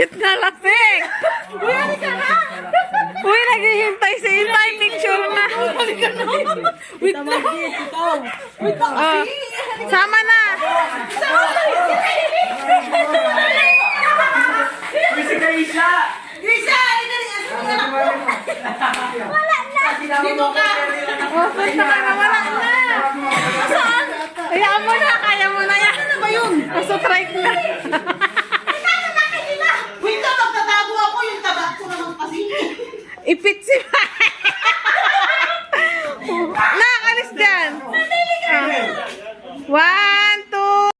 legit na lasing. Uy, naghihintay si Itay. Picture na. Wait lang. Oh, sama na. Dito ka! Oh, punta ka na. Wala na. Saan? Hayaan mo na. Kaya mo na yan. Ano ba yun? Kaso trike na. Wait lang, magtatago ako yung taba ko naman kasi. Ipit si Nakakalis dyan. One, two.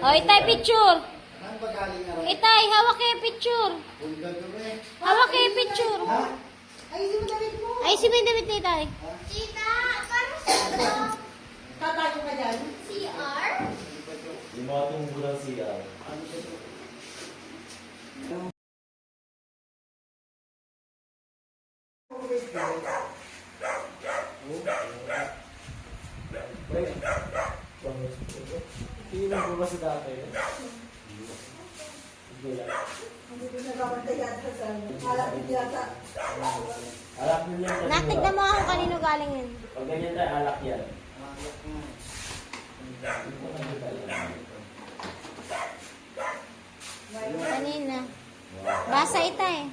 Oh, Itay, picture. Itay, hawak kayo picture. Hawak kayo picture. Ay, si may damit ni Itay. Tita, paano siya? Tatago ka dyan? CR? Yung mga tunggulang siya. Tingnan ko ba sa dati? Hindi ko nagkakantay yata sa alak yata. Alak yun yan. Natignan mo ako kanino galing yun. Pag ganyan tayo, alak yan. Kanina. Basa Itay.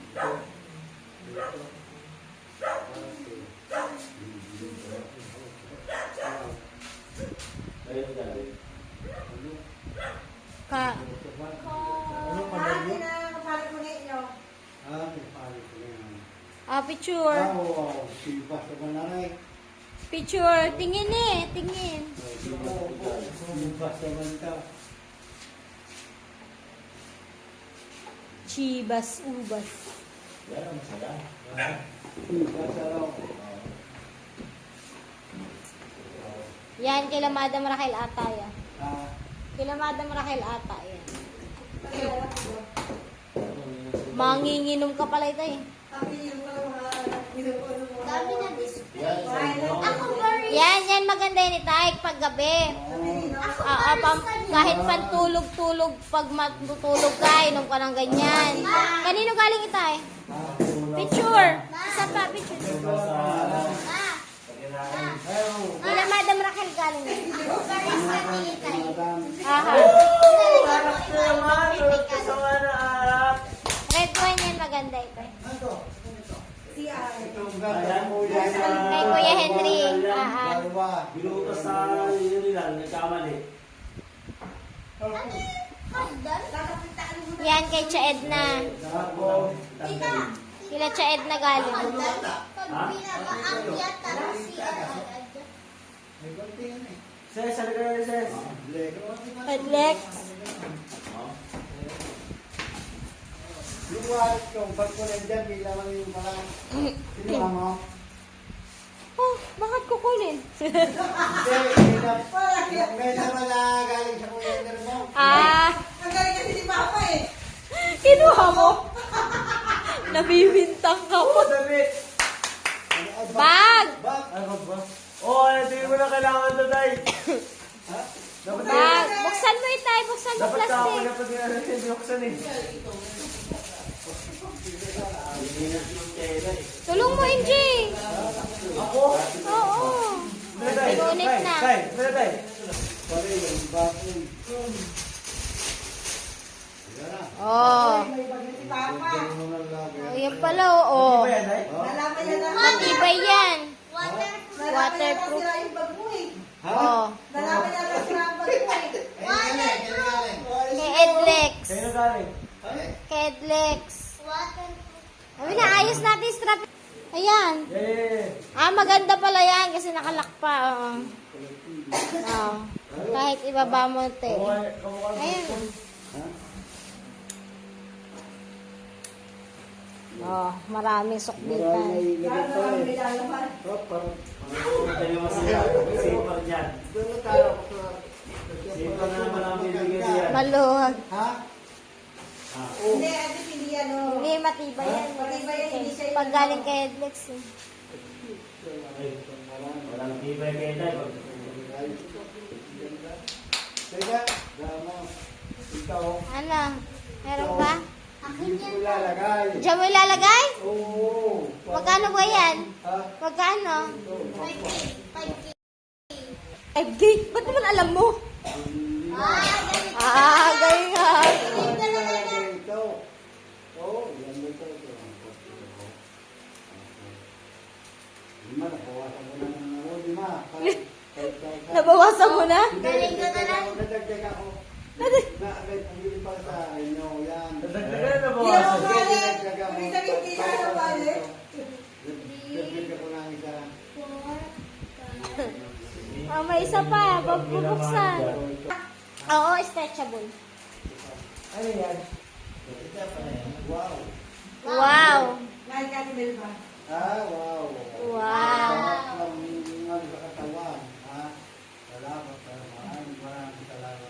Ayun galing. Ka. Hindi na kapalit ko ngayon nyo. Ah, picture. Picture. Tingin eh. Tingin. Chibas ubas. Yan ang masaya. Yan, kila Madam Raquel ata yan. Kila Madam Raquel ata yan. Manginginom ka pala ito eh. Dami na display. Yan, Ako very... Yan maganda yun Itay, paggabi. Kahit pantulog-tulog, pag matutulog ka, inom ka ng ganyan. Kanino galing Itay? Picture. Isa pa, picture. Kila Madam Raquel galing yun. Ako very funny tayo. Aha. Red wine yan, maganda ito. Kay Kuya Henry. Binutas sa yun nila, nagkamali. Hagdan? Yan, kay Cha Edna. Ako, tanggalin. Kila Cha Edna galing. Pag pinaka-akyat ang CR. Ses, sabi ka na Ses. Padlex. Yung wallet ko, pag ko nandyan, bilang yung mga... Sino mo? Oh, bakit kukunin. May naman na galing sa kuya mo. Ah, Ang galing kasi ni Papa eh. kinuha mo. Nabibintang ka po. Damit. Bag! Ano ba? Oh, ito yung na kailangan to, Day. Dapat Bag! Buksan mo itay, buksan mo dapat ako plastic. dapat nga natin buksan eh. Tulong mo, Inji. Ako? Oo. Pinunit na. Tay, tay. Oh. May bagay si Papa. Oh, yan pala, oo. Ba yan, Day? Nalaman niya na. Matibay yan. Nalaman niya na Waterproof. sira yung bag mo eh. Oh. Nalaman niya na sira yung bag mo eh. Kay Edlex. Kayo na galing. Kay Edlex. Ay, naayos natin strap. Ayan. Ah, maganda pala yan kasi nakalak pa. Oo. Oh. Kahit ibaba mo te. Ayan. Oh, maraming sukbitan. Parang may lalaman. Sipar dyan. Sipar na naman ang bibigyan niya. Maluwag. Ha? Hindi, ate, hindi yan o. Hindi, matibay yan. Matibay yan, hindi siya yung- Pag galing kay Edlex eh. Walang tibay kayo, Day. Teka, dama. Ikaw, Ano? Meron ba? ilalagay. Diyan mo ilalagay? Oo. Magkano ba yan? Ha? Magkano? 5 gate? Ba't naman alam mo? Ah, galing nga. Ilalagay ito. Oo, yan mo ito. Lima, nabawasan mo na ng lima. Nabawasan mo na? Galing ka na lang. Nadagdag ako. Agad, ang hindi pa sa inyo, yan. Nadagdagan na ba? Nadagdag ako. Nadagdag ako ng isa. Ah, may isa pa. Pagbubuksan. Oo, stretchable. Ano yan? Wow. Wow. Ah, wow. Wow. Ang sa katawan. Ha? Salamat. Maraming salamat.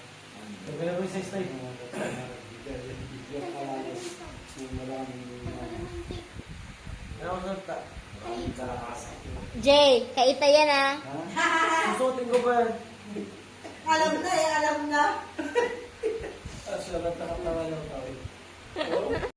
Sabihin mo yung size, Day. Ano ko sa Jay, kaita yan ah. susutin ko ba yan? Alam na eh, alam na. Salat na katawa ng tao.